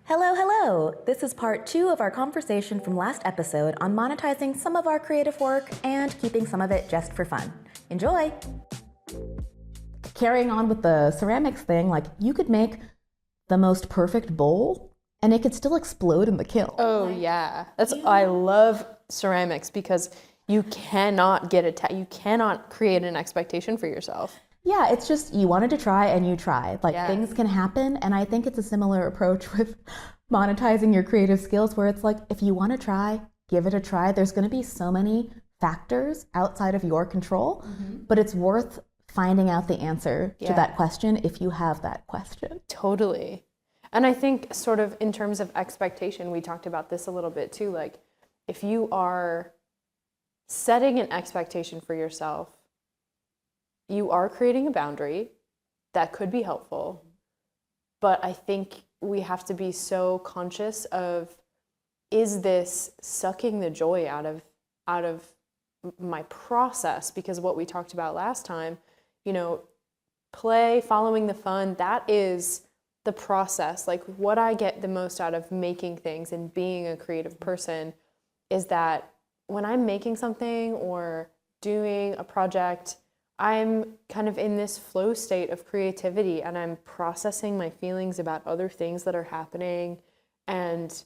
Hello, hello! This is part 2 of our conversation from last episode on monetizing some of our creative work and keeping some of it just for fun. Enjoy! Carrying on with the ceramics thing, like you could make the most perfect bowl and it could still explode in the kiln. Oh yeah, I love ceramics because you cannot you cannot create an expectation for yourself. Yeah, it's just you wanted to try and you tried. Things can happen, and I think it's a similar approach with monetizing your creative skills where it's like, if you want to try, give it a try. There's going to be so many factors outside of your control, but it's worth finding out the answer to that question if you have that question. Totally. And I think sort of in terms of expectation, we talked about this a little bit too, like if you are setting an expectation for yourself, you are creating a boundary that could be helpful, but I think we have to be so conscious of, is this sucking the joy out of my process? Because what we talked about last time, play, following the fun, that is the process. Like what I get the most out of making things and being a creative person is that when I'm making something or doing a project, I'm kind of in this flow state of creativity and I'm processing my feelings about other things that are happening and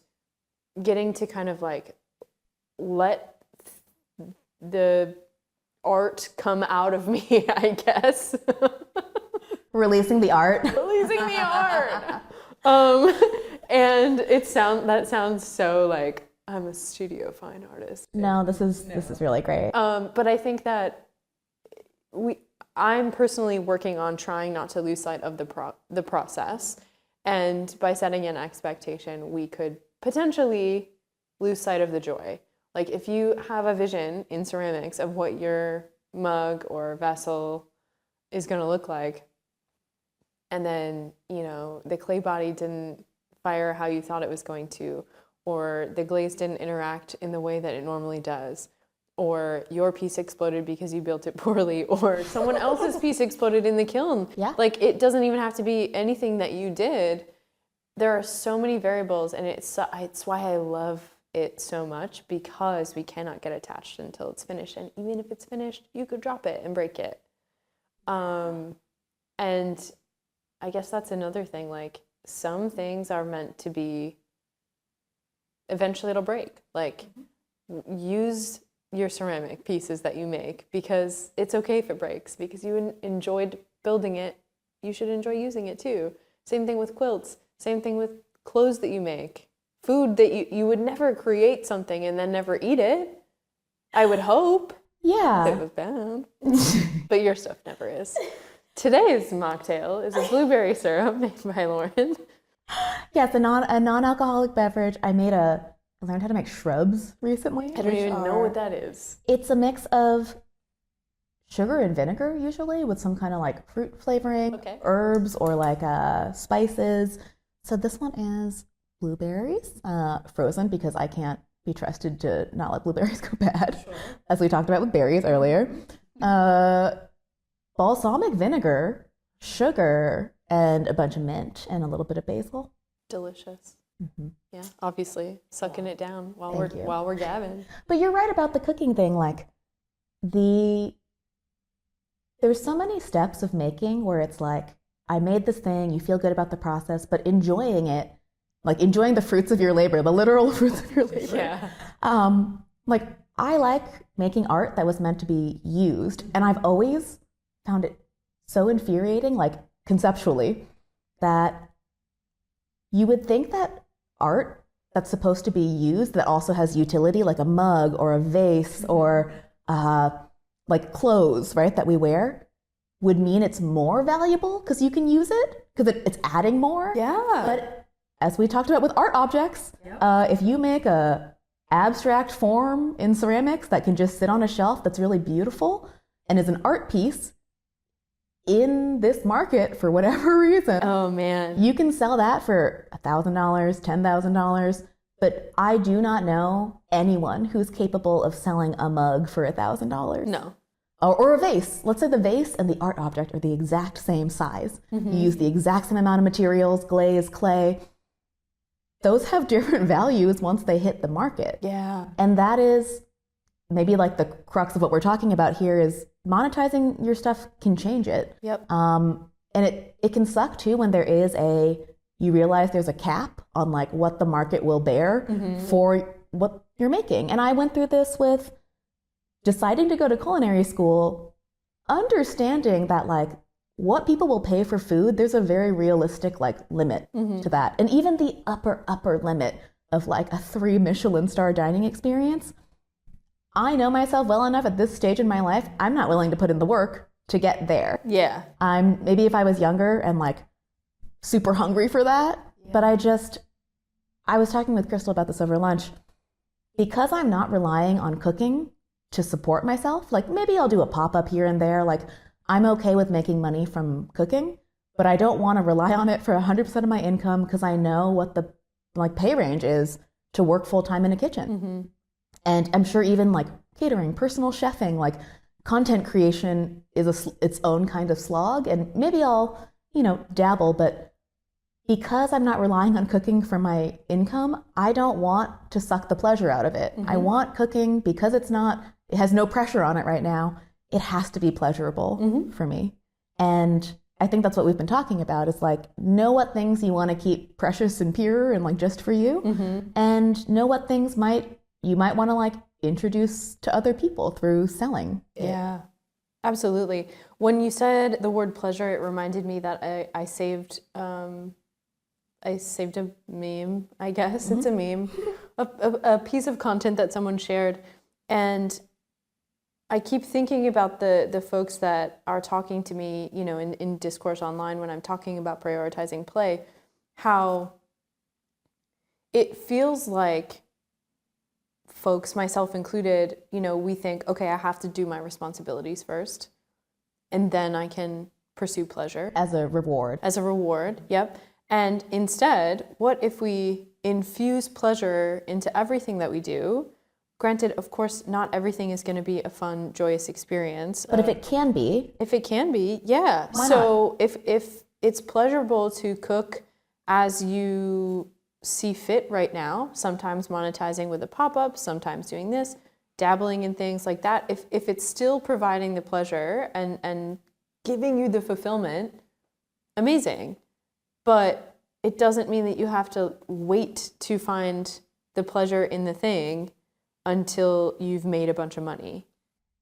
getting to kind of like let the art come out of me, I guess. Releasing the art. Releasing the art. And that sounds so like I'm a studio fine artist. No, this is really great. But I think that I'm personally working on trying not to lose sight of the process, and by setting an expectation, we could potentially lose sight of the joy. Like if you have a vision in ceramics of what your mug or vessel is going to look like, and then the clay body didn't fire how you thought it was going to, or the glaze didn't interact in the way that it normally does, or your piece exploded because you built it poorly, or someone else's piece exploded in the kiln. Yeah. Like it doesn't even have to be anything that you did. There are so many variables, and it's why I love it so much, because we cannot get attached until it's finished. And even if it's finished, you could drop it and break it. And I guess that's another thing. Like some things are meant to be, eventually it'll break. Like use your ceramic pieces that you make, because it's okay if it breaks, because you enjoyed building it, you should enjoy using it too. Same thing with quilts, same thing with clothes that you make, food that you would never create something and then never eat it, I would hope. Yeah. It was bad. But your stuff never is. Today's mocktail is a blueberry syrup made by Lauren. Yes, a non-alcoholic beverage. I learned how to make shrubs recently. I don't even know what that is. It's a mix of sugar and vinegar, usually, with some kind of like fruit flavoring, herbs, or like spices. So this one is blueberries, frozen, because I can't be trusted to not let blueberries go bad, as we talked about with berries earlier. Balsamic vinegar, sugar, and a bunch of mint, and a little bit of basil. Delicious. Mm-hmm. Yeah, obviously sucking it down while we're gabbing. But you're right about the cooking thing. Like there's so many steps of making where it's like, I made this thing, you feel good about the process, but enjoying it, like enjoying the fruits of your labor, the literal fruits of your labor. Yeah. Like I like making art that was meant to be used, and I've always found it so infuriating, like conceptually, that you would think that art that's supposed to be used, that also has utility, like a mug or a vase or like clothes, right, that we wear, would mean it's more valuable because you can use it, because it's adding more. Yeah. But as we talked about with art objects, if you make a abstract form in ceramics that can just sit on a shelf that's really beautiful and is an art piece in this market for whatever reason, oh man, you can sell that for $1,000, $10,000. But I do not know anyone who's capable of selling a mug for $1,000. No. Or a vase. Let's say the vase and the art object are the exact same size. Mm-hmm. You use the exact same amount of materials, glaze, clay. those have different values once they hit the market. Yeah. And that is maybe like the crux of what we're talking about here is monetizing your stuff can change it. Yep. And it can suck too when you realize there's a cap on like what the market will bear for what you're making. And I went through this with deciding to go to culinary school, understanding that like what people will pay for food, there's a very realistic like limit to that. And even the upper limit of like a 3 Michelin star dining experience, I know myself well enough at this stage in my life, I'm not willing to put in the work to get there. Yeah. Maybe if I was younger and like super hungry for that, but I was talking with Kristle about this over lunch. Because I'm not relying on cooking to support myself, like maybe I'll do a pop-up here and there, like I'm okay with making money from cooking, but I don't want to rely on it for 100% of my income because I know what the like pay range is to work full-time in a kitchen. And I'm sure even like catering, personal chefing, like content creation is its own kind of slog. And maybe I'll, dabble, but because I'm not relying on cooking for my income, I don't want to suck the pleasure out of it. I want cooking because it has no pressure on it right now. It has to be pleasurable for me. And I think that's what we've been talking about is like, know what things you want to keep precious and pure and like just for you, and know what things you might want to like introduce to other people through selling. Yeah, absolutely. When you said the word pleasure, it reminded me that I saved a meme, I guess. It's a meme, a piece of content that someone shared. And I keep thinking about the folks that are talking to me, in discourse online when I'm talking about prioritizing play, how it feels like folks, myself included, we think, okay, I have to do my responsibilities first, and then I can pursue pleasure. As a reward, yep. And instead, what if we infuse pleasure into everything that we do? Granted, of course, not everything is going to be a fun, joyous experience. But if it can be. Yeah. Why so not? If it's pleasurable to cook as you see fit right now, sometimes monetizing with a pop-up, sometimes doing this, dabbling in things like that, if it's still providing the pleasure and giving you the fulfillment, amazing. But it doesn't mean that you have to wait to find the pleasure in the thing until you've made a bunch of money.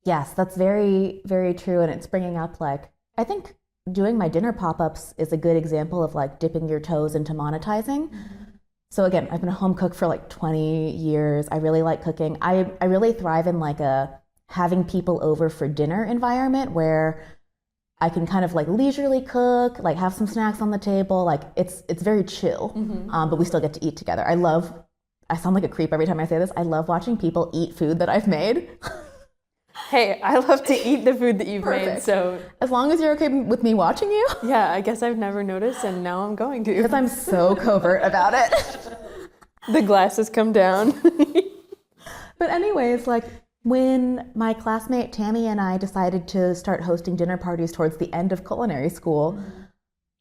Yes, that's very, very true. And it's bringing up like, I think doing my dinner pop-ups is a good example of like dipping your toes into monetizing. So again, I've been a home cook for like 20 years. I really like cooking. I really thrive in like a having people over for dinner environment where I can kind of like leisurely cook, like have some snacks on the table. Like it's very chill, but we still get to eat together. I sound like a creep every time I say this. I love watching people eat food that I've made. Hey, I love to eat the food that you've made, so... As long as you're okay with me watching you. Yeah, I guess I've never noticed, and now I'm going to. Because I'm so covert about it. The glasses come down. But anyways, like when my classmate Tammy and I decided to start hosting dinner parties towards the end of culinary school,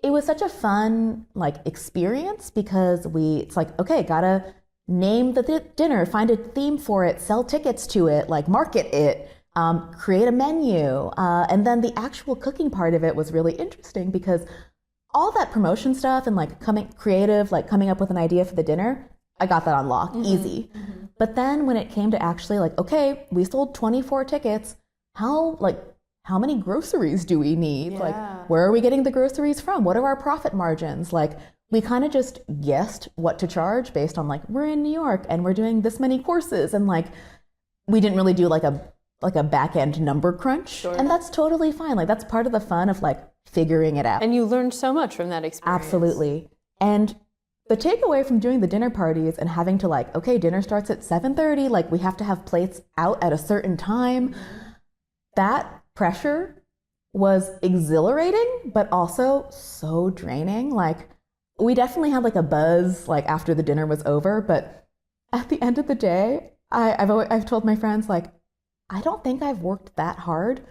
it was such a fun like experience because it's like, okay, gotta name the dinner, find a theme for it, sell tickets to it, like market it, create a menu. And then the actual cooking part of it was really interesting because all that promotion stuff and like coming up with an idea for the dinner, I got that on lock, easy. But then when it came to actually like, okay, we sold 24 tickets, how many groceries do we need? Yeah. Like, where are we getting the groceries from? What are our profit margins? Like, we kind of just guessed what to charge based on like, we're in New York and we're doing this many courses. And like, we didn't really do like a back end number crunch. Sure. And that's totally fine. Like that's part of the fun of like figuring it out. And you learned so much from that experience. Absolutely. And the takeaway from doing the dinner parties and having to like, okay, dinner starts at 7:30, like we have to have plates out at a certain time. That pressure was exhilarating, but also so draining. Like we definitely had like a buzz like after the dinner was over, but at the end of the day, I've told my friends like, I don't think I've worked that hard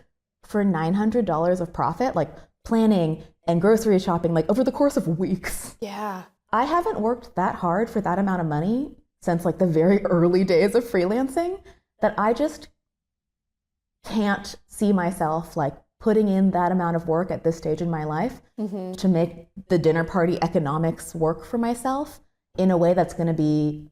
for $900 of profit, like planning and grocery shopping, like over the course of weeks. Yeah. I haven't worked that hard for that amount of money since like the very early days of freelancing that I just can't see myself like putting in that amount of work at this stage in my life to make the dinner party economics work for myself in a way that's going to be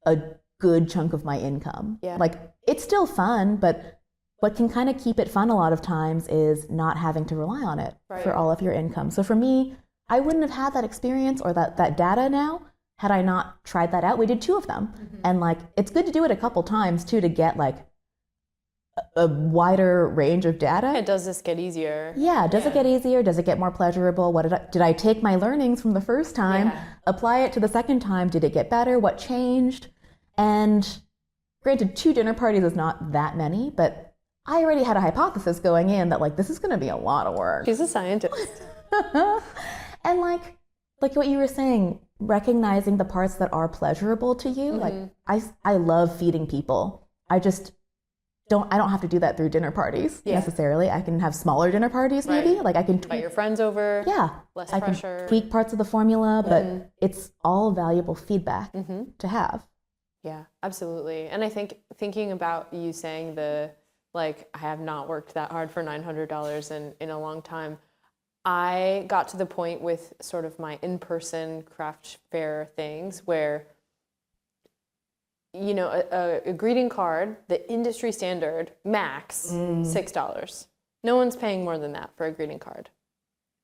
a good chunk of my income. Yeah. Like, it's still fun, but what can kind of keep it fun a lot of times is not having to rely on it for all of your income. So for me, I wouldn't have had that experience or that data now had I not tried that out. We did 2 of them. And like, it's good to do it a couple times too, to get like a wider range of data. And does this get easier? Yeah. Does it get easier? Does it get more pleasurable? What did I take my learnings from the first time, apply it to the second time? Did it get better? What changed? And granted, 2 dinner parties is not that many, but I already had a hypothesis going in that like, this is going to be a lot of work. She's a scientist. And like what you were saying, recognizing the parts that are pleasurable to you. Like, I love feeding people. I don't have to do that through dinner parties necessarily. I can have smaller dinner parties maybe. Like, I can invite your friends over. Yeah. Less I pressure. can tweak parts of the formula, but it's all valuable feedback to have. Yeah, absolutely. And I think thinking about you saying I have not worked that hard for $900 in a long time. I got to the point with sort of my in-person craft fair things where, you know, a greeting card, the industry standard, max $6. No one's paying more than that for a greeting card.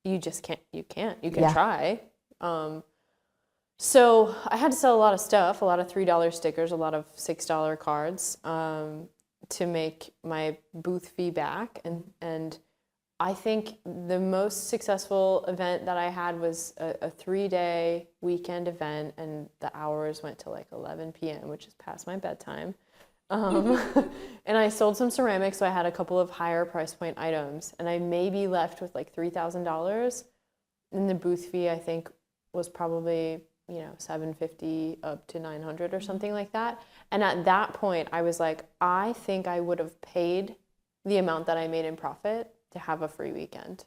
You just can't. You can try. So I had to sell a lot of stuff, a lot of $3 stickers, a lot of $6 cards to make my booth fee back. And I think the most successful event that I had was a 3-day weekend event, and the hours went to like 11 p.m., which is past my bedtime. And I sold some ceramics, so I had a couple of higher price point items, and I maybe left with like $3,000. And the booth fee, I think, was probably, you know, $750 up to $900 or something like that. And at that point, I was like, I think I would have paid the amount that I made in profit to have a free weekend.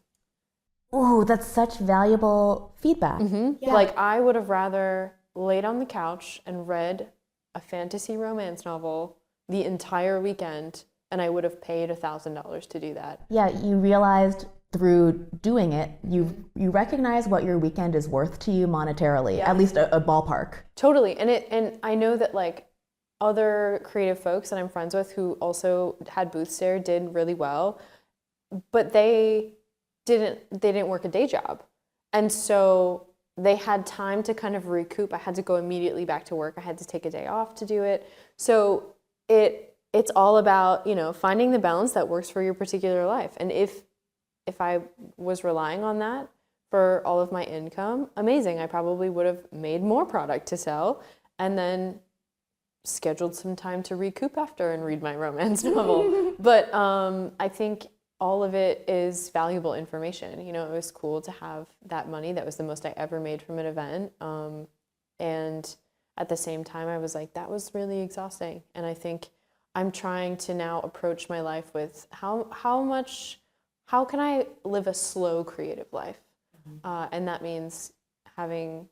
Ooh, that's such valuable feedback. Yeah. Like, I would have rather laid on the couch and read a fantasy romance novel the entire weekend, and I would have paid $1,000 to do that. Yeah, you realized through doing it, you recognize what your weekend is worth to you monetarily, at least a ballpark. Totally. And I know that like other creative folks that I'm friends with who also had booths there did really well, but they didn't work a day job. And so they had time to kind of recoup. I had to go immediately back to work. I had to take a day off to do it. So it's all about, you know, finding the balance that works for your particular life. And if I was relying on that for all of my income, amazing. I probably would have made more product to sell and then scheduled some time to recoup after and read my romance novel. But I think all of it is valuable information. You know, it was cool to have that money. That was the most I ever made from an event. And at the same time, I was like, that was really exhausting. And I think I'm trying to now approach my life with how can I live a slow creative life? And that means having,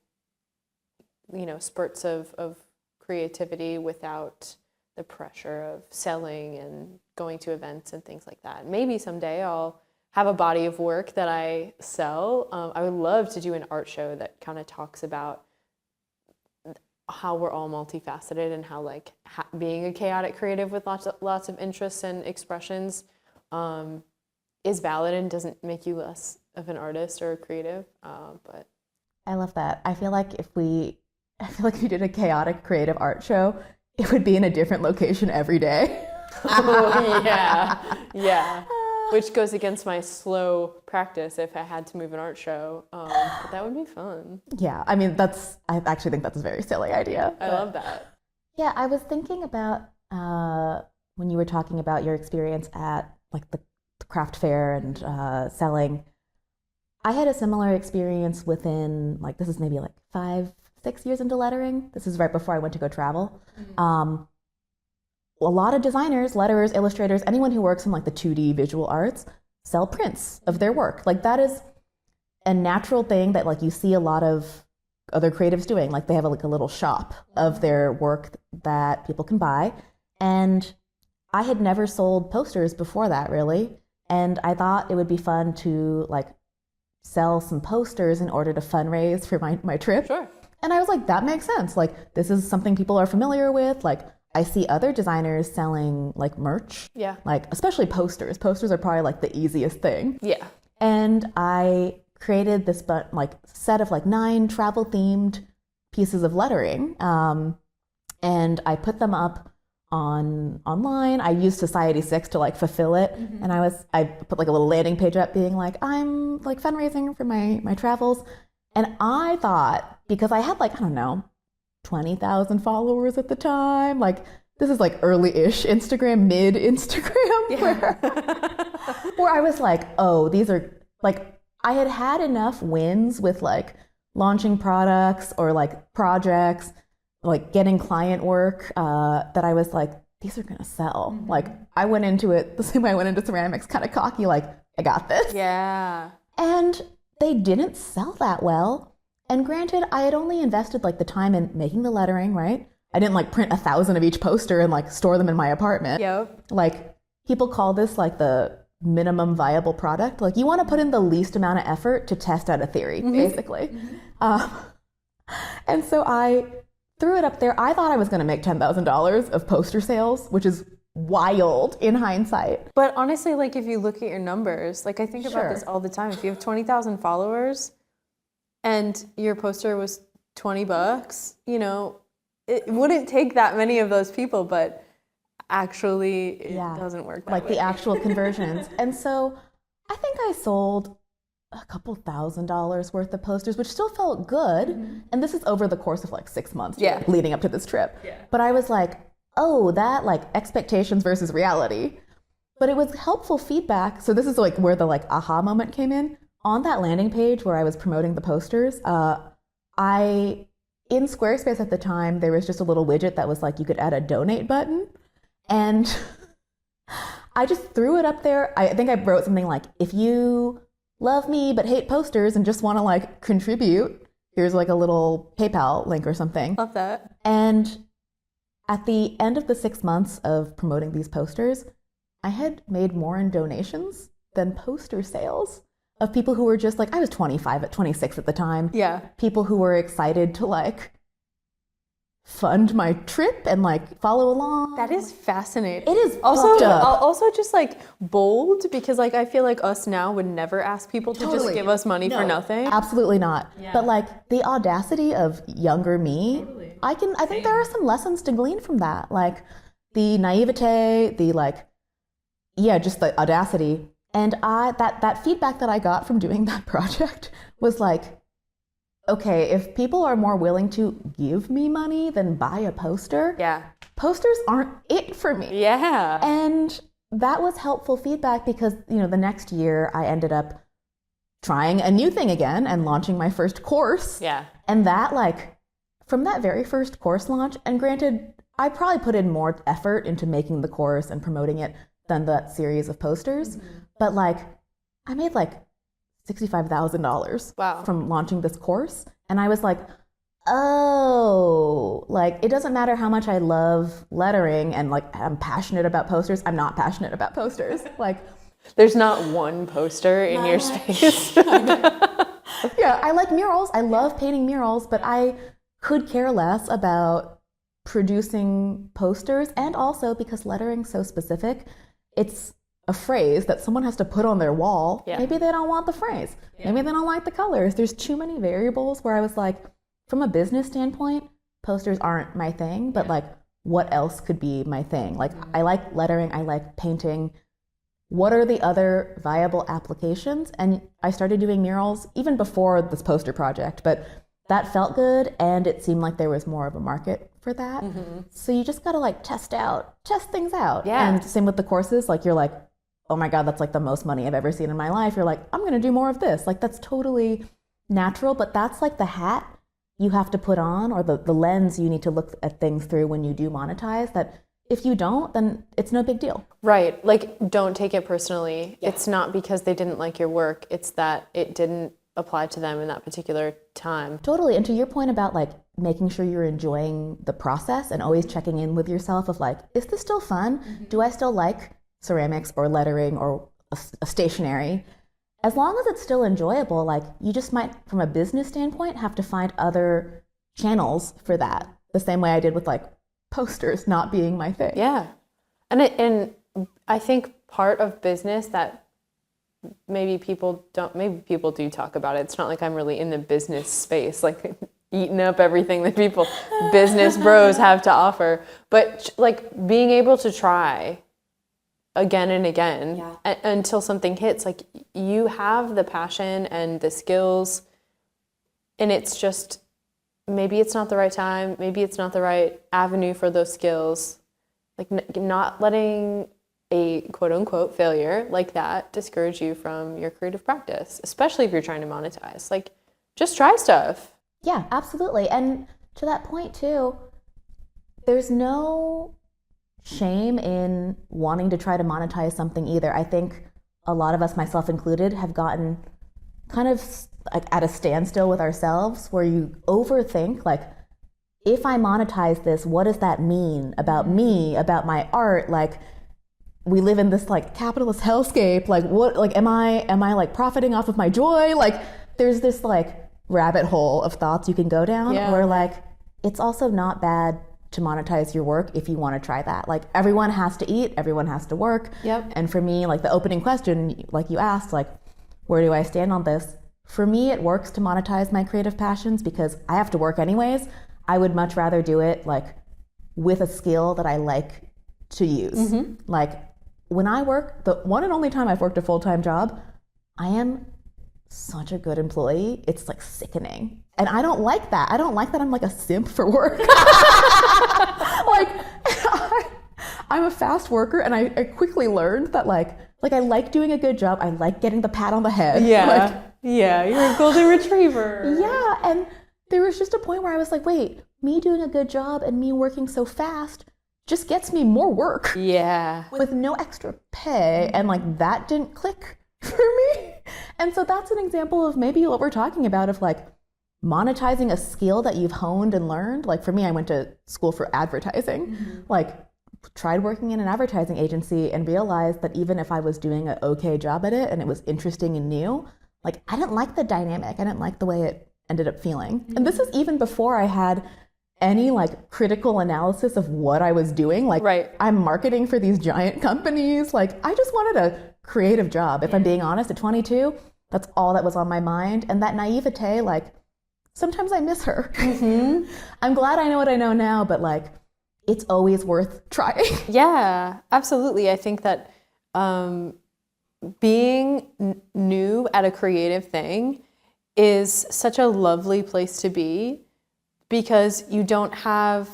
you know, spurts of creativity without the pressure of selling and going to events and things like that. Maybe someday I'll have a body of work that I sell. I would love to do an art show that kind of talks about how we're all multifaceted and how like being a chaotic creative with lots of interests and expressions is valid and doesn't make you less of an artist or a creative. But I love that. I feel like if we did a chaotic creative art show, it would be in a different location every day. Oh, yeah. Which goes against my slow practice if I had to move an art show. But that would be fun. Yeah, I mean, I actually think that's a very silly idea. I love that. Yeah, I was thinking about when you were talking about your experience at like the craft fair and selling. I had a similar experience within, like, this is maybe like 5-6 years into lettering. This is right before I went to go travel. A lot of designers, letterers, illustrators, anyone who works in like the 2D visual arts sell prints of their work. Like, that is a natural thing that like you see a lot of other creatives doing? Like they have like a little shop of their work that people can buy. And I had never sold posters before that really. And I thought it would be fun to like sell some posters in order to fundraise for my trip. Sure. And I was like, that makes sense. Like this is something people are familiar with. Like I see other designers selling like merch. Yeah. Like especially posters. Posters are probably like the easiest thing. Yeah. And I created this like set of like 9 travel themed pieces of lettering. And I put them up online. I used Society6 to like fulfill it. And I put like a little landing page up being like, I'm like fundraising for my travels. And I thought, because I had like, I don't know, 20,000 followers at the time, like this is like early-ish Instagram, mid-Instagram, where I was like, oh, these are like, I had enough wins with like launching products or like projects, like getting client work, that I was like, these are gonna sell. Like I went into it the same way I went into ceramics, kind of cocky, like I got this. Yeah. And they didn't sell that well. And granted, I had only invested like the time in making the lettering, right? I didn't like print 1,000 of each poster and like store them in my apartment. Yep. Like people call this like the minimum viable product. Like you want to put in the least amount of effort to test out a theory, basically. And so I threw it up there. I thought I was going to make $10,000 of poster sales, which is wild in hindsight. But honestly, like if you look at your numbers, like I think about this all the time. If you have 20,000 followers and your poster was $20, you know, it wouldn't take that many of those people, but actually it doesn't work that like way. the actual conversions. And so I think I sold a couple $1,000s worth of posters, which still felt good. And this is over the course of like 6 months leading up to this trip. But I was like, oh, that like expectations versus reality. But it was helpful feedback. So this is like where the like aha moment came in. On that landing page where I was promoting the posters, in Squarespace at the time, there was just a little widget that was like you could add a donate button. And I just threw it up there. I think I wrote something like, if you love me but hate posters and just want to like contribute, here's like a little PayPal link or something. Love that. And at the end of the 6 months of promoting these posters, I had made more in donations than poster sales of people who were just like, I was 26 at the time. Yeah. People who were excited to like fund my trip and like follow along. That is fascinating. It is also just like bold, because like I feel like us now would never ask people to just give us money for nothing. Absolutely not. Yeah. But like the audacity of younger me, I think there are some lessons to glean from that. Like the naivete, the like, just the audacity. And that feedback that I got from doing that project was like, okay, if people are more willing to give me money than buy a poster, posters aren't it for me. Yeah. And that was helpful feedback because, you know, the next year I ended up trying a new thing again and launching my first course. Yeah. And that like, from that very first course launch, and granted, I probably put in more effort into making the course and promoting it than that series of posters. But like, I made like $65,000 from launching this course. And I was like, oh, like it doesn't matter how much I love lettering and like I'm passionate about posters. I'm not passionate about posters. Like there's not one poster in your space. Yeah, I like murals. I love painting murals, but I could care less about producing posters. And also because lettering's so specific, it's a phrase that someone has to put on their wall. Maybe they don't want the phrase. Maybe they don't like the colors. There's too many variables where I was like, from a business standpoint, posters aren't my thing, but like what else could be my thing? Like I like lettering, I like painting. What are the other viable applications? And I started doing murals even before this poster project, but that felt good and it seemed like there was more of a market for that. So you just gotta like test things out. And same with the courses, like you're like, oh my God, that's like the most money I've ever seen in my life. You're like, I'm gonna do more of this. Like that's totally natural, but that's like the hat you have to put on or the lens you need to look at things through when you do monetize, that if you don't, then it's no big deal. Right. Like don't take it personally. It's not because they didn't like your work. It's that it didn't apply to them in that particular time. Totally. And to your point about like making sure you're enjoying the process and always checking in with yourself of like, is this still fun? Do I still like ceramics or lettering or a stationery? As long as it's still enjoyable, like you just might, from a business standpoint, have to find other channels for that. The same way I did with like posters not being my thing. Yeah. And I think part of business that maybe people do talk about it. It's not like I'm really in the business space, like eating up everything that people, business bros have to offer. But like being able to try again and again until something hits, like you have the passion and the skills, and it's just, maybe it's not the right time, maybe it's not the right avenue for those skills. Like not letting a quote unquote failure like that discourage you from your creative practice, especially if you're trying to monetize. Like just try stuff. Yeah, absolutely. And to that point too, there's no shame in wanting to try to monetize something either. I think a lot of us, myself included, have gotten kind of like at a standstill with ourselves where you overthink like, if I monetize this, what does that mean about me, about my art? Like, we live in this like capitalist hellscape. Like what, like, am I like profiting off of my joy? Like there's this like rabbit hole of thoughts you can go down where like, it's also not bad to monetize your work if you want to try that. Like everyone has to eat, everyone has to work. Yep. And for me, like the opening question, like you asked, like, where do I stand on this? For me, it works to monetize my creative passions because I have to work anyways. I would much rather do it like with a skill that I like to use. Like when I work, the one and only time I've worked a full-time job, I am such a good employee. It's like sickening. And I don't like that. I don't like that I'm like a simp for work. Like I'm a fast worker, and I quickly learned that like I like doing a good job. I like getting the pat on the head. Yeah. Yeah, you're a golden retriever. Yeah, and there was just a point where I was like, wait, me doing a good job and me working so fast just gets me more work. Yeah. With no extra pay, and like that didn't click for me. And so that's an example of maybe what we're talking about of like monetizing a skill that you've honed and learned. Like for me, I went to school for advertising. Like tried working in an advertising agency and realized that even if I was doing an okay job at it and it was interesting and new, like I didn't like the dynamic. I didn't like the way it ended up feeling. And this is even before I had any like critical analysis of what I was doing. Like I'm marketing for these giant companies. Like I just wanted a creative job. If I'm being honest, at 22, that's all that was on my mind. And that naivete, like sometimes I miss her. I'm glad I know what I know now, but like it's always worth trying. Yeah, absolutely. I think that being new at a creative thing is such a lovely place to be, because you don't have,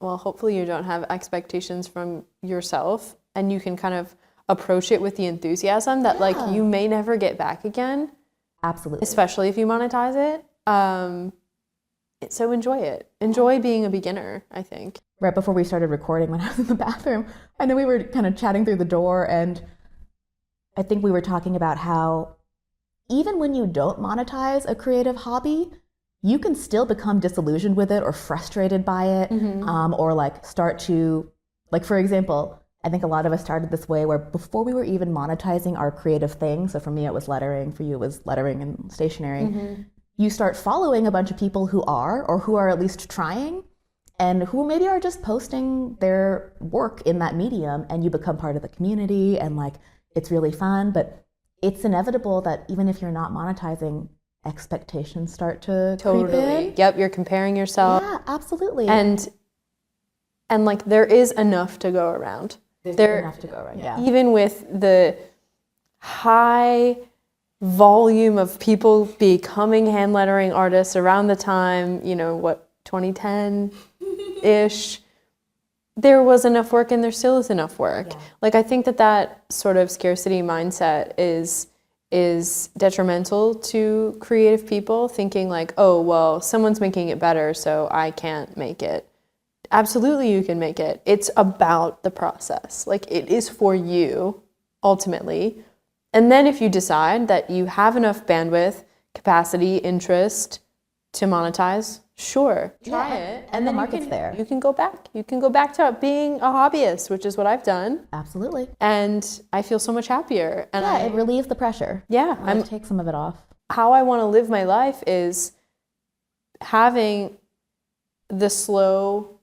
well, hopefully you don't have expectations from yourself, and you can kind of approach it with the enthusiasm that like you may never get back again. Absolutely. Especially if you monetize it. So enjoy it. Enjoy being a beginner, I think. Right before we started recording, when I was in the bathroom, I know we were kind of chatting through the door, and I think we were talking about how even when you don't monetize a creative hobby, you can still become disillusioned with it or frustrated by it, or like start to, like for example, I think a lot of us started this way where before we were even monetizing our creative thing, so for me it was lettering, for you it was lettering and stationery, you start following a bunch of people who are, or who are at least trying, and who maybe are just posting their work in that medium, and you become part of the community, and like it's really fun. But it's inevitable that even if you're not monetizing, expectations start to creep in. Yep, you're comparing yourself. Yeah, absolutely. And like there is enough to go around. There's enough to go around. Yeah. Even with the high volume of people becoming hand lettering artists around the time, 2010-ish, there was enough work and there still is enough work. Yeah. Like I think that sort of scarcity mindset is detrimental to creative people, thinking like, oh, well, someone's making it better, so I can't make it. Absolutely, you can make it. It's about the process. Like it is for you, ultimately. And then if you decide that you have enough bandwidth, capacity, interest to monetize, sure, try it. And the market's there. You can go back. You can go back to being a hobbyist, which is what I've done. Absolutely. And I feel so much happier. And it relieves the pressure. Yeah. I take some of it off. How I want to live my life is having the slow,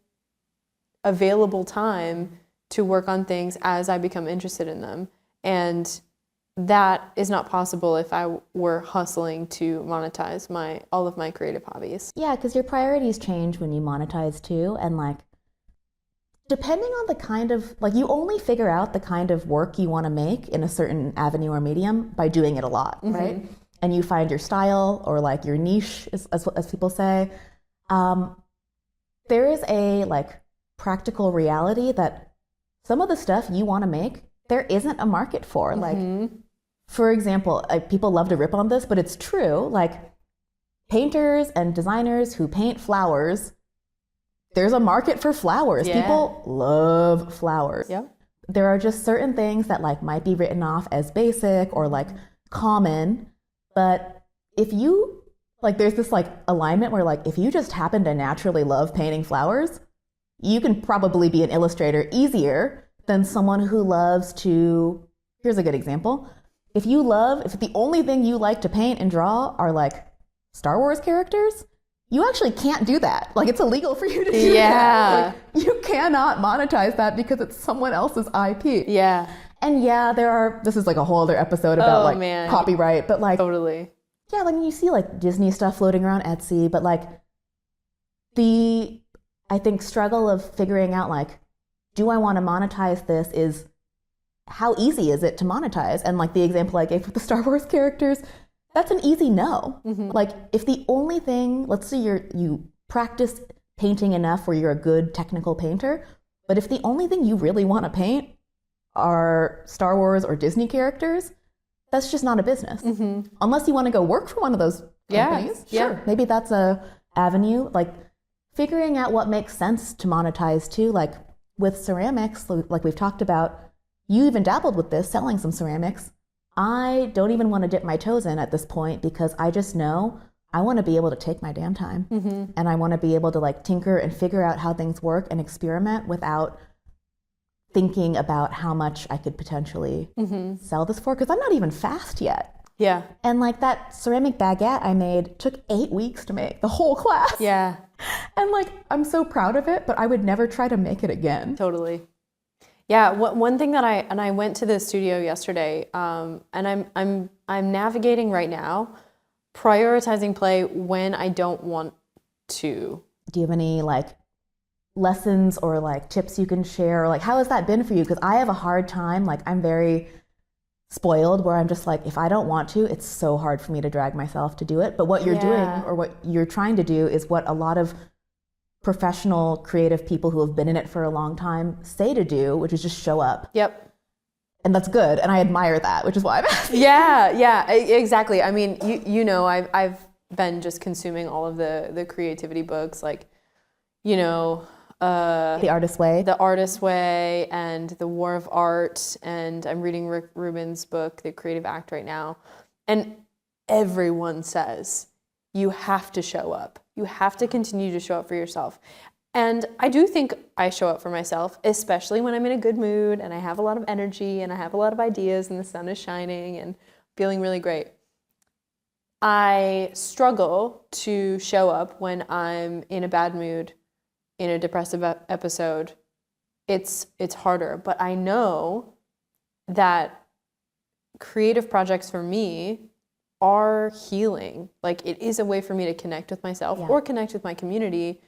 available time to work on things as I become interested in them. And that is not possible if I were hustling to monetize all of my creative hobbies. Yeah, because your priorities change when you monetize too. And like, depending on the kind of, like, you only figure out the kind of work you want to make in a certain avenue or medium by doing it a lot, right? And you find your style or like your niche, as people say. There is a like practical reality that some of the stuff you want to make, there isn't a market for. Like, for example, people love to rip on this, but it's true. Like, painters and designers who paint flowers, there's a market for flowers. Yeah. People love flowers. Yep. There are just certain things that like might be written off as basic or like common, but if you like, there's this like alignment where like if you just happen to naturally love painting flowers, you can probably be an illustrator easier than someone who loves to. Here's a good example. If the only thing you like to paint and draw are like Star Wars characters, you actually can't do that. Like, it's illegal for you to do that. Like, you cannot monetize that because it's someone else's IP. Yeah. And this is like a whole other episode about copyright, but like, totally. Yeah, like you see like Disney stuff floating around Etsy, but like I think struggle of figuring out like, do I want to monetize this is how easy is it to monetize? And like the example I gave with the Star Wars characters, that's an easy no. Like, if the only thing, let's say you practice painting enough where you're a good technical painter, but if the only thing you really want to paint are Star Wars or Disney characters, that's just not a business. Unless you want to go work for one of those companies. Sure. Maybe that's a avenue. Like, figuring out what makes sense to monetize too. Like with ceramics, like we've talked about, you even dabbled with this, selling some ceramics. I don't even want to dip my toes in at this point because I just know I want to be able to take my damn time. And I want to be able to like tinker and figure out how things work and experiment without thinking about how much I could potentially sell this for, because I'm not even fast yet. Yeah. And like that ceramic baguette I made took 8 weeks to make, the whole class. Yeah. And like, I'm so proud of it, but I would never try to make it again. Totally. Yeah. One thing that I went to the studio yesterday, and I'm navigating right now, prioritizing play when I don't want to. Do you have any like lessons or like tips you can share? Or like, how has that been for you? Because I have a hard time, like I'm very spoiled where I'm just like, if I don't want to, it's so hard for me to drag myself to do it. But what you're doing or what you're trying to do is what a lot of professional creative people who have been in it for a long time say to do, which is just show up. Yep. And that's good. And I admire that, which is why I'm asking. Yeah, exactly. I mean, you know, I've been just consuming all of the creativity books, like, you know, The Artist's Way. The Artist's Way and The War of Art. And I'm reading Rick Rubin's book, The Creative Act, right now. And everyone says you have to show up. You have to continue to show up for yourself. And I do think I show up for myself, especially when I'm in a good mood and I have a lot of energy and I have a lot of ideas and the sun is shining and feeling really great. I struggle to show up when I'm in a bad mood, in a depressive episode. It's harder, but I know that creative projects for me are healing. Like, it is a way for me to connect with myself or connect with my community.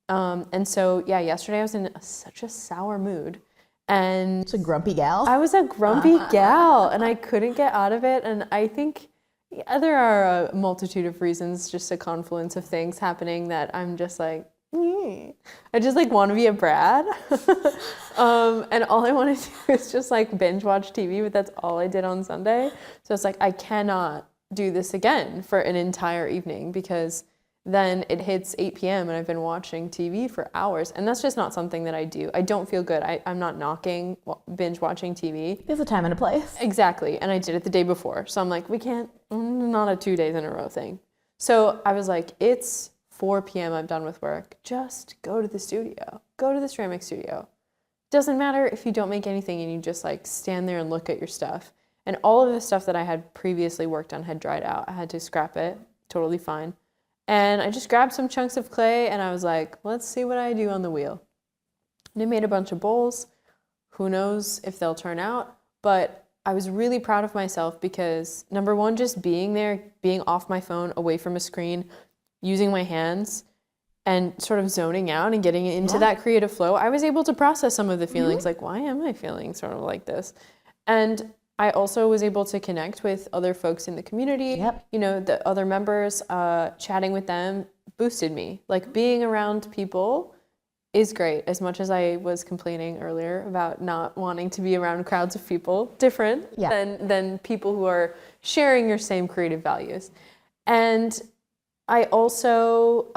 And so, yesterday I was in such a sour mood. And it's a grumpy gal. I was a grumpy gal and I couldn't get out of it. And I think there are a multitude of reasons, just a confluence of things happening that I'm just like, I just like want to be a Brad. And all I want to do is just like binge watch TV, but that's all I did on Sunday. So it's like, I cannot do this again for an entire evening because then it hits 8 p.m. and I've been watching TV for hours. And that's just not something that I do. I don't feel good. I'm not knocking binge watching TV. There's a time and a place. Exactly. And I did it the day before. So I'm like, we can't, not a 2 days in a row thing. So I was like, it's 4 p.m. I'm done with work. Just go to the studio. Go to the ceramic studio. Doesn't matter if you don't make anything and you just like stand there and look at your stuff. And all of the stuff that I had previously worked on had dried out. I had to scrap it. Totally fine. And I just grabbed some chunks of clay and I was like, let's see what I do on the wheel. And I made a bunch of bowls. Who knows if they'll turn out, but I was really proud of myself because number one, just being there, being off my phone, away from a screen, using my hands and sort of zoning out and getting into that creative flow, I was able to process some of the feelings like, why am I feeling sort of like this? And I also was able to connect with other folks in the community, you know, the other members, chatting with them boosted me. Like being around people is great. As much as I was complaining earlier about not wanting to be around crowds of people, different than people who are sharing your same creative values. And I also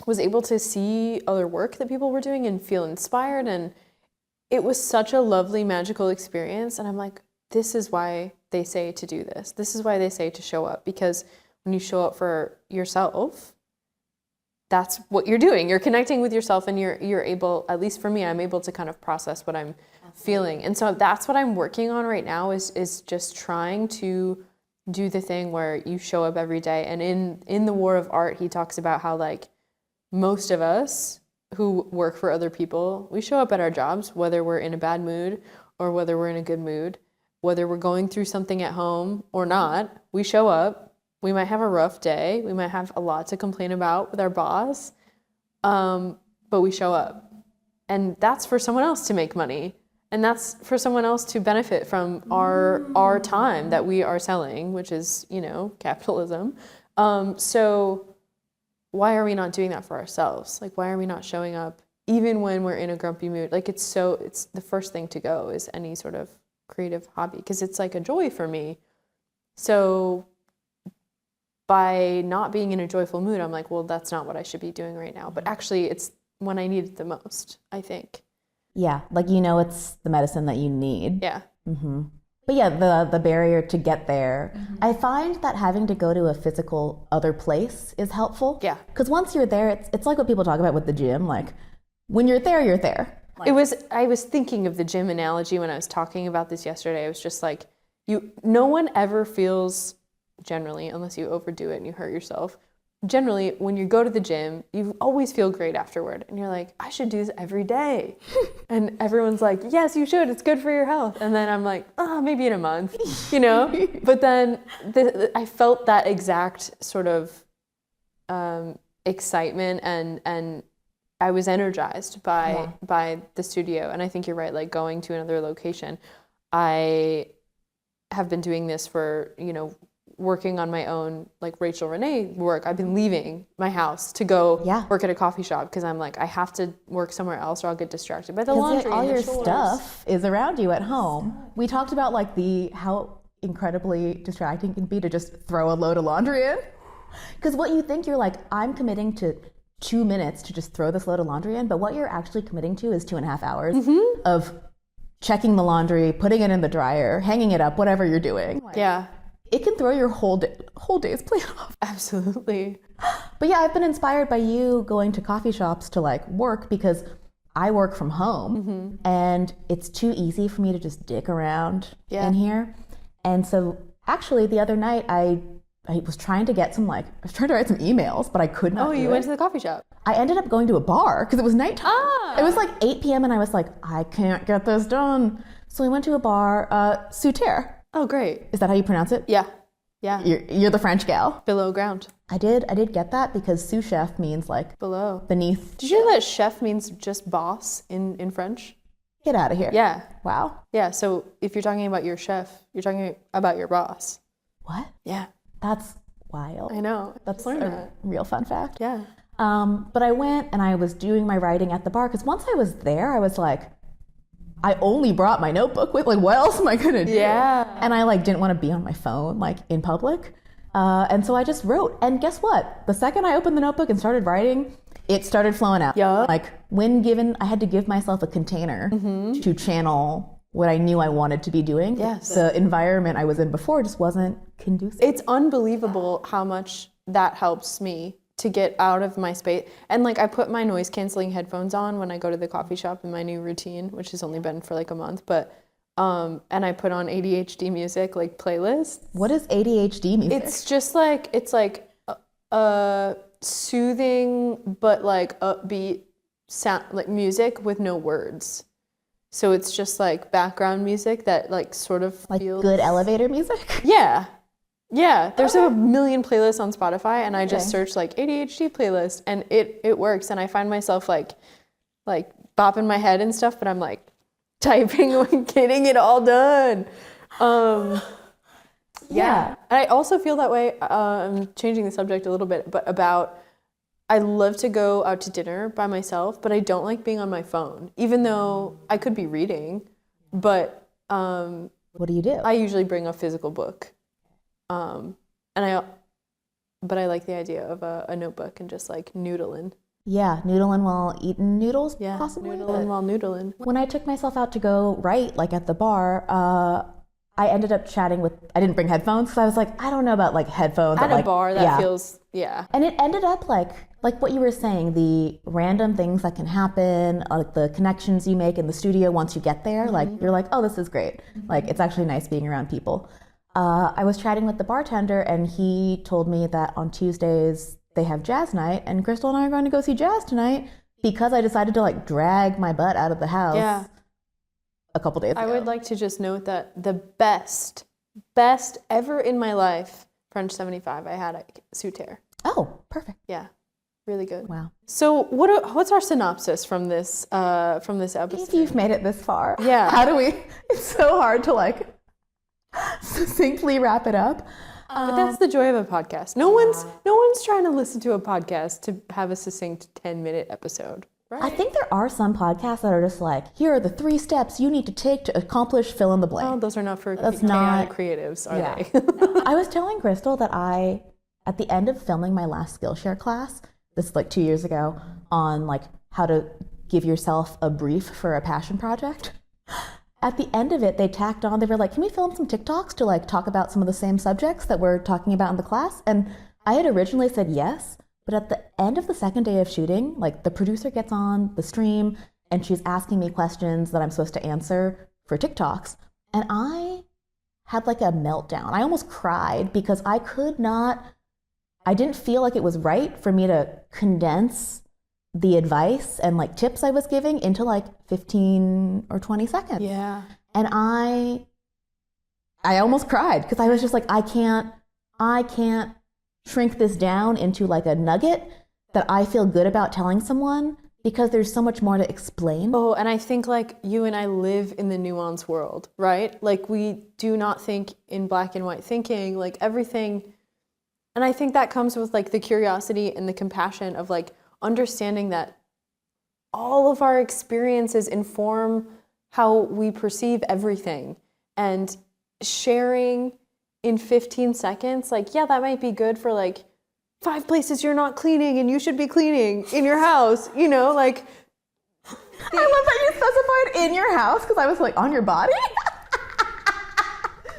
was able to see other work that people were doing and feel inspired, and it was such a lovely, magical experience. And I'm like, this is why they say to do this. This is why they say to show up. Because when you show up for yourself, that's what you're doing. You're connecting with yourself and you're able, at least for me, I'm able to kind of process what I'm feeling. And so that's what I'm working on right now is just trying to do the thing where you show up every day. And in The War of Art, he talks about how like most of us who work for other people, we show up at our jobs, whether we're in a bad mood or whether we're in a good mood, whether we're going through something at home or not, we show up. We might have a rough day. We might have a lot to complain about with our boss, but we show up. And that's for someone else to make money. And that's for someone else to benefit from our time that we are selling, which is, you know, capitalism. So why are we not doing that for ourselves? Like, why are we not showing up even when we're in a grumpy mood? Like, it's the first thing to go is any sort of creative hobby because it's like a joy for me. So by not being in a joyful mood, I'm like, well, that's not what I should be doing right now. But actually, it's when I need it the most, I think. Yeah, like, you know, it's the medicine that you need. Yeah. Mm-hmm. But yeah, the barrier to get there, I find that having to go to a physical other place is helpful. Yeah. Because once you're there, it's like what people talk about with the gym. Like, when you're there, you're there. Like, I was thinking of the gym analogy when I was talking about this yesterday. I was just like, no one ever feels, generally, unless you overdo it and you hurt yourself, generally, when you go to the gym, you always feel great afterward. And you're like, I should do this every day. And everyone's like, yes, you should. It's good for your health. And then I'm like, maybe in a month, you know? But then I felt that exact sort of excitement and I was energized by the studio. And I think you're right, like going to another location. I have been doing this for, you know, working on my own, like Rachael Renee work. I've been leaving my house to go work at a coffee shop because I'm like, I have to work somewhere else or I'll get distracted by the laundry. All and your chores. stuff is around you at home. We talked about like how incredibly distracting it can be to just throw a load of laundry in. Because what you think, you're like, I'm committing to 2 minutes to just throw this load of laundry in, but what you're actually committing to is 2.5 hours of checking the laundry, putting it in the dryer, hanging it up, whatever you're doing. Yeah. It can throw your whole day's plan off. Absolutely. But yeah, I've been inspired by you going to coffee shops to like work because I work from home and it's too easy for me to just dick around in here. And so actually the other night I was trying to get I was trying to write some emails, but I could not. Oh, you went to the coffee shop. I ended up going to a bar because it was nighttime. It was like 8 p.m. and I was like, I can't get this done. So we went to a bar, Souterre. Oh, great. Is that how you pronounce it? Yeah. Yeah. You're the French gal. Below ground. I did get that because sous chef means like below. Beneath. Did you know that chef means just boss in French? Get out of here. Yeah. Wow. Yeah. So if you're talking about your chef, you're talking about your boss. What? Yeah. That's wild. I know. That's a real fun fact. Yeah. But I went and I was doing my writing at the bar because once I was there, I was like, I only brought my notebook with, like, what else am I gonna do? Yeah. And I like didn't want to be on my phone like in public. And so I just wrote. And guess what? The second I opened the notebook and started writing, it started flowing out. Yeah. Like I had to give myself a container to channel what I knew I wanted to be doing. Yes. The environment I was in before just wasn't conducive. It's unbelievable how much that helps me to get out of my space. And like I put my noise canceling headphones on when I go to the coffee shop in my new routine, which has only been for like a month, but and I put on ADHD music, like playlists. What is ADHD music? It's just like, it's like soothing, but like upbeat sound, like music with no words. So it's just like background music that like sort of like feels... good elevator music? Yeah. Yeah. There's a million playlists on Spotify and I just search like ADHD playlist and it works. And I find myself like bopping my head and stuff, but I'm like, typing and getting it all done. Yeah. And I also feel that way. I'm changing the subject a little bit, but I love to go out to dinner by myself, but I don't like being on my phone, even though I could be reading. But what do you do? I usually bring a physical book. But I like the idea of a notebook and just like noodling. Yeah, noodling while eating noodles, possibly? Noodling while noodling. When I took myself out to go write, like at the bar, I ended up chatting with, I didn't bring headphones, because I was like, I don't know about like headphones. At a bar, that feels, And it ended up like what you were saying, the random things that can happen, like the connections you make in the studio once you get there, like you're like, oh, this is great. Like it's actually nice being around people. I was chatting with the bartender and he told me that on Tuesdays, they have jazz night, and Kristle and I are going to go see jazz tonight because I decided to like drag my butt out of the house a couple days ago. I would like to just note that the best ever in my life, French 75, I had at Souterre. Oh, perfect. Yeah, really good. Wow. So what's our synopsis from this episode? If you've made it this far, yeah. How do we? It's so hard to like succinctly wrap it up. But that's the joy of a podcast. No one's trying to listen to a podcast to have a succinct 10-minute episode, right? I think there are some podcasts that are just like, here are the 3 steps you need to take to accomplish fill in the blank. Oh, those are not for chaotic creatives, are they? No. I was telling Kristle that at the end of filming my last Skillshare class, this is like 2 years ago, on like how to give yourself a brief for a passion project. At the end of it, they tacked on, they were like, can we film some TikToks to like talk about some of the same subjects that we're talking about in the class? And I had originally said yes, but at the end of the second day of shooting, like the producer gets on the stream and she's asking me questions that I'm supposed to answer for TikToks. And I had like a meltdown. I almost cried because I didn't feel like it was right for me to condense the advice and like tips I was giving into like 15 or 20 seconds. Yeah. And I almost cried because I was just like, I can't shrink this down into like a nugget that I feel good about telling someone because there's so much more to explain. Oh, and I think like you and I live in the nuance world, right? Like we do not think in black and white thinking, like everything. And I think that comes with like the curiosity and the compassion of like understanding that all of our experiences inform how we perceive everything, and sharing in 15 seconds, like, yeah, that might be good for like 5 places you're not cleaning and you should be cleaning in your house, you know, like. I love that you specified in your house because I was like, on your body?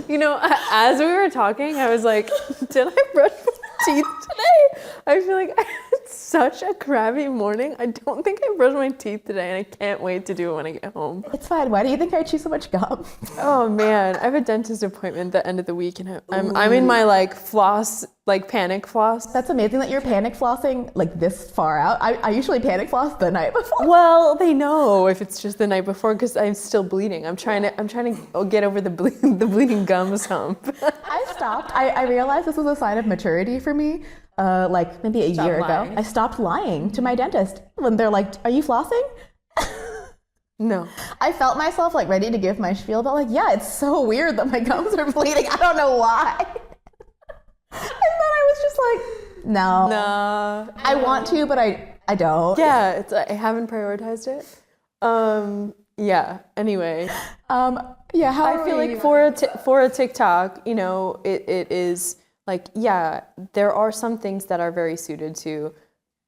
You know, as we were talking, I was like, did I brush my teeth today? I feel like I had such a crabby morning. I don't think I brushed my teeth today, and I can't wait to do it when I get home. It's fine. Why do you think I chew so much gum? Oh, man. I have a dentist appointment at the end of the week, and I'm in my, like, floss, like, panic floss. That's amazing that you're panic flossing, like, this far out. I usually panic floss the night before. Well, they know if it's just the night before because I'm still bleeding. I'm trying to get over the bleeding gums hump. I stopped. I realized this was a sign of maturity for me. Like maybe a year ago, I stopped lying to my dentist when they're like, "Are you flossing?" No. I felt myself like ready to give my spiel, but like, yeah, it's so weird that my gums are bleeding. I don't know why. And then I was just like, no. I want to, but I don't. Yeah, I haven't prioritized it. Yeah. Anyway. Yeah. How I feel like for a TikTok, you know, it is Like, yeah, there are some things that are very suited to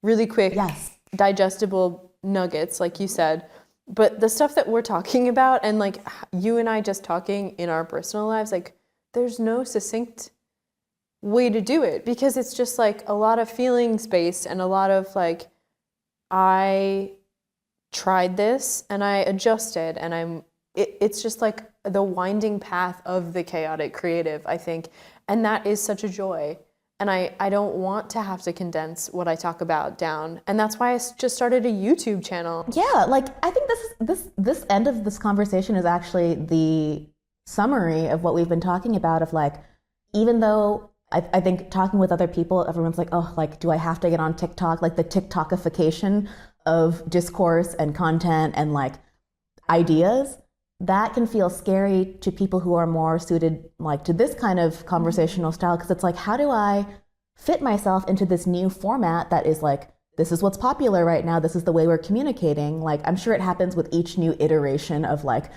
really quick, Yes. digestible nuggets, like you said. But the stuff that we're talking about, and like you and I just talking in our personal lives, like there's no succinct way to do it, because it's just like a lot of feelings based and a lot of like, I tried this and I adjusted, and it's just like the winding path of the chaotic creative, I think. And that is such a joy. And I don't want to have to condense what I talk about down. And that's why I just started a YouTube channel. Yeah, like I think this end of this conversation is actually the summary of what we've been talking about, of like, even though I think talking with other people, everyone's like, oh, like, do I have to get on TikTok? Like the TikTokification of discourse and content and like ideas, that can feel scary to people who are more suited like to this kind of conversational style, because it's like, how do I fit myself into this new format that is like, this is what's popular right now, this is the way we're communicating. Like, I'm sure it happens with each new iteration of like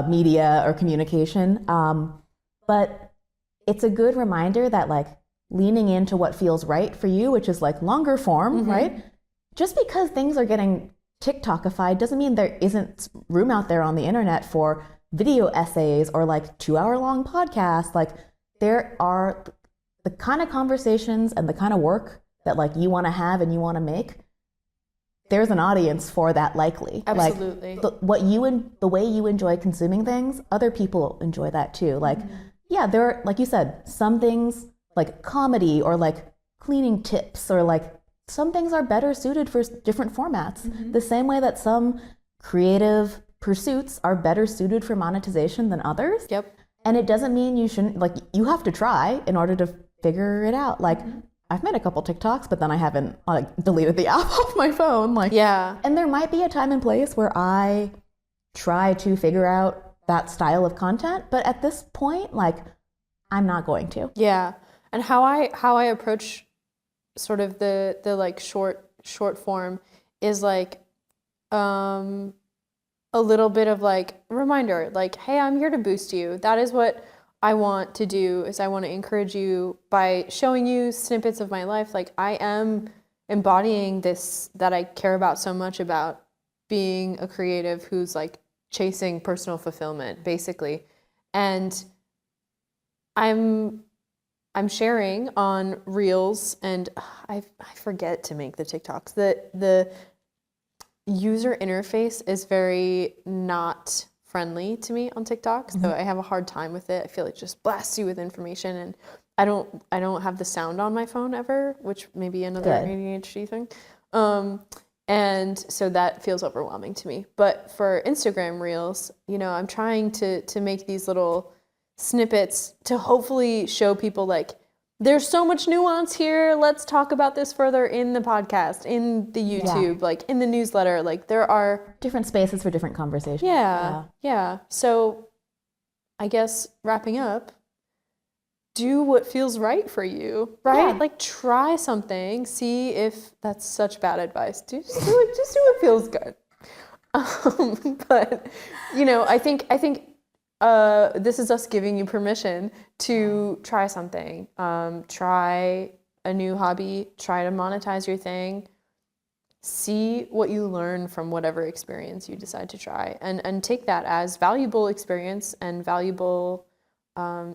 media or communication, but it's a good reminder that like leaning into what feels right for you, which is like longer form, right? Just because things are getting TikTokified doesn't mean there isn't room out there on the internet for video essays or like 2-hour long podcasts. Like, there are the kind of conversations and the kind of work that like you want to have and you want to make. There's an audience for that, likely. Absolutely. Like the way you enjoy consuming things, other people enjoy that too. Like, yeah, there are, like you said, some things like comedy or like cleaning tips, or like some things are better suited for different formats. The same way that some creative pursuits are better suited for monetization than others. Yep. And it doesn't mean you shouldn't, like, you have to try in order to figure it out. Like, I've made a couple TikToks, but then I haven't like deleted the app off my phone. Like, yeah. And there might be a time and place where I try to figure out that style of content, but at this point, like, I'm not going to. Yeah. And how I approach sort of the like short form is like a little bit of like reminder, like, hey, I'm here to boost you. That is what I want to do, is I want to encourage you by showing you snippets of my life. Like, I am embodying this that I care about so much, about being a creative who's like chasing personal fulfillment, basically. And I'm sharing on Reels, and I forget to make the TikToks. The user interface is very not friendly to me on TikTok, so I have a hard time with it. I feel like it just blasts you with information, and I don't have the sound on my phone ever, which may be another ADHD thing. And so that feels overwhelming to me. But for Instagram Reels, I'm trying to make these little snippets to hopefully show people like, there's so much nuance here. Let's talk about this further in the podcast, in the YouTube, like in the newsletter. Like, there are different spaces for different conversations. Yeah. So I guess wrapping up, do what feels right for you, right? Yeah. Like, try something, see if that's such bad advice. Just do what feels good. But I think this is us giving you permission to try something. Try a new hobby, try to monetize your thing, see what you learn from whatever experience you decide to try, and take that as valuable experience and valuable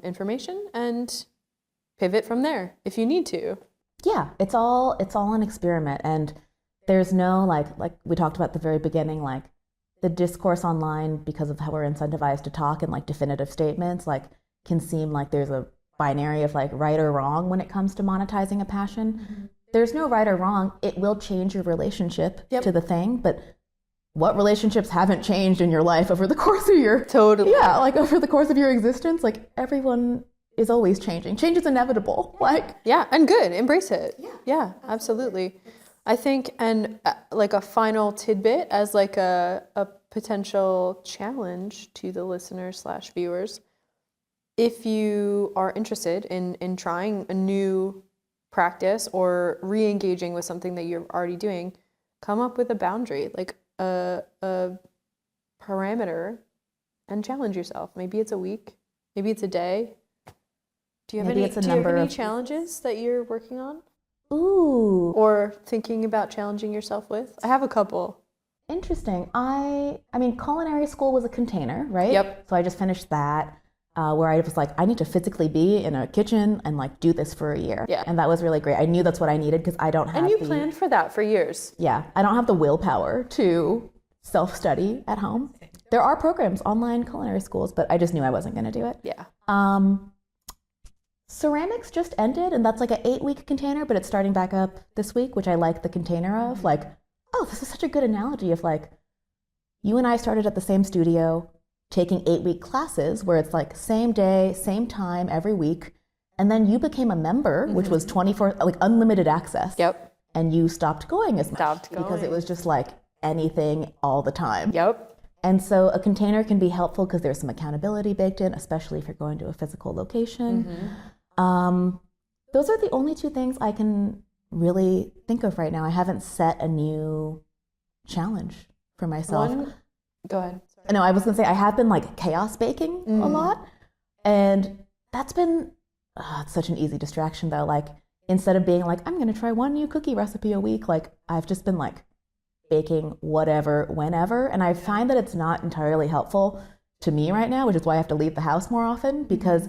information, and pivot from there if you need to. Yeah, it's all an experiment, and there's no like we talked about at the very beginning, like the discourse online, because of how we're incentivized to talk in like definitive statements, like can seem like there's a binary of like right or wrong when it comes to monetizing a passion. There's no right or wrong. It will change your relationship to the thing, but what relationships haven't changed in your life over the course of your like over the course of your existence? Like, everyone is always changing. Change is inevitable. Like, and good. Embrace it. Yeah, absolutely. I think, and like a final tidbit as like a potential challenge to the listeners / viewers, if you are interested in trying a new practice or re-engaging with something that you're already doing, come up with a boundary, like a parameter, and challenge yourself. Maybe it's a week, maybe it's a day. Do you have Maybe any, it's a do you have number any of challenges that you're working on Ooh, or thinking about challenging yourself with? I have a couple. interesting. I mean, culinary school was a container, right? Yep. So I just finished that, where I was like, I need to physically be in a kitchen and like do this for a year. Yeah. And that was really great. I knew that's what I needed because I don't have And you planned for that for years. Yeah, I don't have the willpower to self-study at home. There are programs, online culinary schools, but I just knew I wasn't going to do it. Yeah. Ceramics just ended, and that's like an 8-week container, but it's starting back up this week, which I like the container of. Like, oh, this is such a good analogy of like, you and I started at the same studio, taking 8-week classes where it's like same day, same time every week, and then you became a member, which was 24, like unlimited access. Yep. And you stopped going as much Stopped because going. it was just like anything all the time. Yep. And so a container can be helpful because there's some accountability baked in, especially if you're going to a physical location. Those are the only two things I can really think of right now. I haven't set a new challenge for myself. Go ahead. No, I was going to say I have been like chaos baking a lot. And that's been it's such an easy distraction though. Like instead of being like, I'm going to try one new cookie recipe a week, like I've just been like baking whatever, whenever. And I find that it's not entirely helpful to me right now, which is why I have to leave the house more often because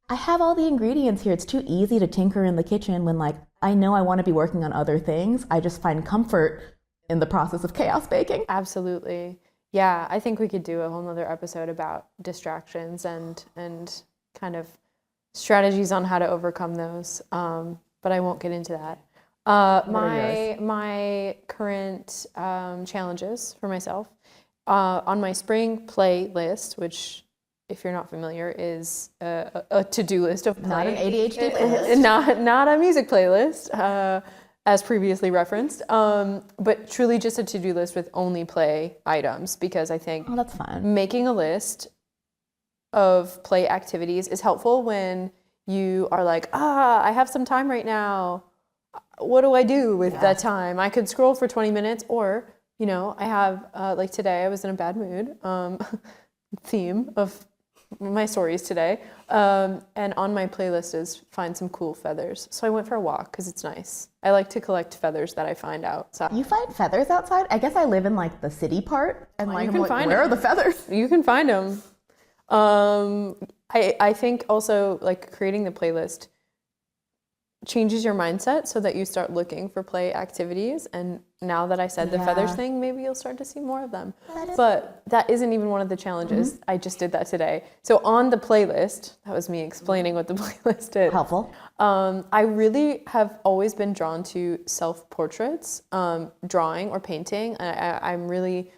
I have all the ingredients here. It's too easy to tinker in the kitchen when like I know I want to be working on other things. I just find comfort in the process of chaos baking. Absolutely. Yeah, I think we could do a whole nother episode about distractions and kind of strategies on how to overcome those. But I won't get into that. My current challenges for myself on my spring playlist, which if you're not familiar, is a to-do list of play. Not an ADHD playlist. Not a music playlist, as previously referenced, but truly just a to-do list with only play items because I think that's fun. making a list of play activities is helpful when you are like, I have some time right now. What do I do with that time? I could scroll for 20 minutes or, I have, like today I was in a bad mood, theme of my stories today. And on my playlist is find some cool feathers. So I went for a walk because it's nice. I like to collect feathers that I find outside. You find feathers outside? I guess I live in like the city part and like, I'm like, where are the feathers? You can find them. I think also like creating the playlist changes your mindset so that you start looking for play activities. And now that I said the feathers thing, maybe you'll start to see more of them. But that isn't even one of the challenges. I just did that today. So on the playlist, that was me explaining what the playlist is. Helpful. I really have always been drawn to self-portraits, drawing or painting. I'm really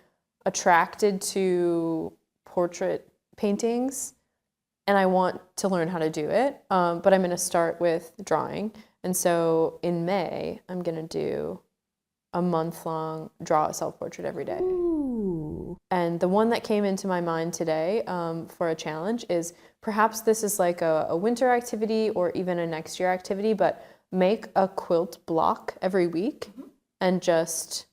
attracted to portrait paintings. And I want to learn how to do it, but I'm going to start with drawing. And so in May, I'm going to do a month-long draw a self-portrait every day. Ooh. And the one that came into my mind today for a challenge is perhaps this is like a winter activity or even a next year activity, but make a quilt block every week and just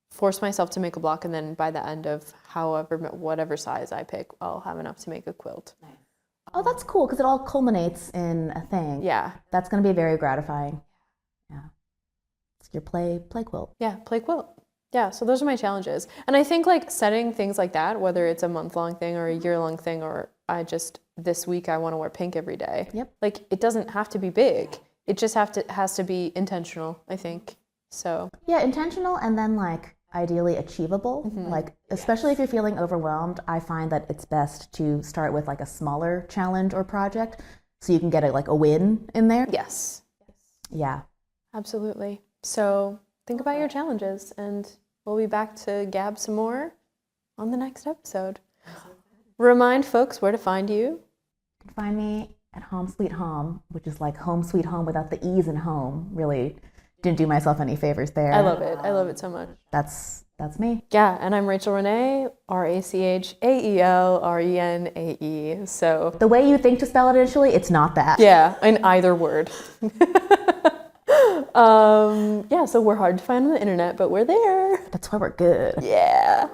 force myself to make a block, and then by the end of whatever size I pick, I'll have enough to make a quilt. Nice. Oh, that's cool because it all culminates in a thing. Yeah. That's going to be very gratifying. Yeah. It's your play quilt. Yeah, play quilt. Yeah, so those are my challenges. And I think like setting things like that, whether it's a month-long thing or a year-long thing, or this week I want to wear pink every day. Yep. Like it doesn't have to be big. It just has to be intentional, I think. So. Yeah, intentional and then like ideally achievable. Like, especially if you're feeling overwhelmed, I find that it's best to start with like a smaller challenge or project so you can get a win in there. Yes. Yeah. Absolutely. So think about your challenges and we'll be back to gab some more on the next episode. Remind folks where to find you. You can find me at Hom Sweet Hom, which is like Home Sweet Home without the E's in home. Really didn't do myself any favors there. I love it. I love it so much. That's me. Yeah, and I'm Rachael Renee, RACHAELRENAE. So the way you think to spell it initially, it's not that. Yeah, in either word. So we're hard to find on the internet, but we're there. That's why we're good. Yeah.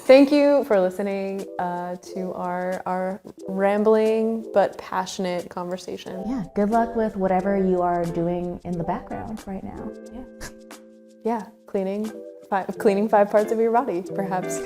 Thank you for listening to our rambling but passionate conversation. Yeah, good luck with whatever you are doing in the background right now. Yeah, cleaning 5 parts of your body, perhaps.